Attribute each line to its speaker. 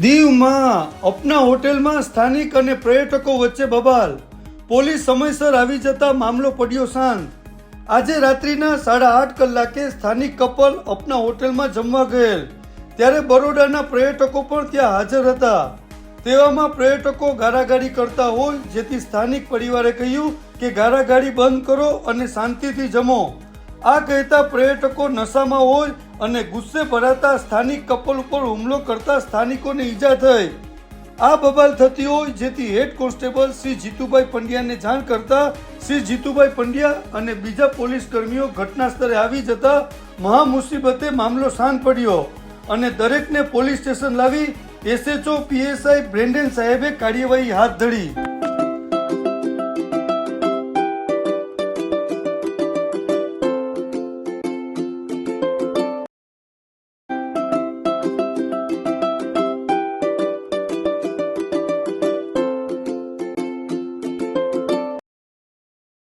Speaker 1: દીવમાં અપના હોટેલમાં સ્થાનિક અને પર્યટકો વચ્ચે બબાલ. પોલીસ સમયસર આવી જતા મામલો પડ્યો શાંત. આજે રાત્રિના 8:30 કલાકે સ્થાનિક કપલ અપના હોટેલમાં જમવા ગયેલ ત્યારે બરોડાના પર્યટકો પણ ત્યાં હાજર હતા. તેવામાં પર્યટકો ગારાગાડી કરતા હોય જેથી સ્થાનિક પરિવારે કહ્યું કે ગારાગાડી બંધ કરો અને શાંતિથી જમો. આ કહેતા પર્યટકો નશામાં હોય અને ગુસ્સે ભરાતા સ્થાનિક કપલ ઉપર હુમલો કરતા સ્થાનિકોને ઈજા થઈ. આ બબાલ થતી હોય જેથી હેડ કોન્સ્ટેબલ શ્રી જીતુભાઈ પંડ્યાને જાણ કરતા શ્રી જીતુભાઈ પંડ્યા અને બીજા પોલીસ કર્મીઓ ઘટના સ્થળે આવી જતા મહા મુસીબતે મામલો શાંત પડ્યો અને દરેકને પોલીસ સ્ટેશન લાવી એસએચઓ પીએસઆઈ બ્રેન્ડન સાહેબે કાર્યવાહી હાથ ધરી.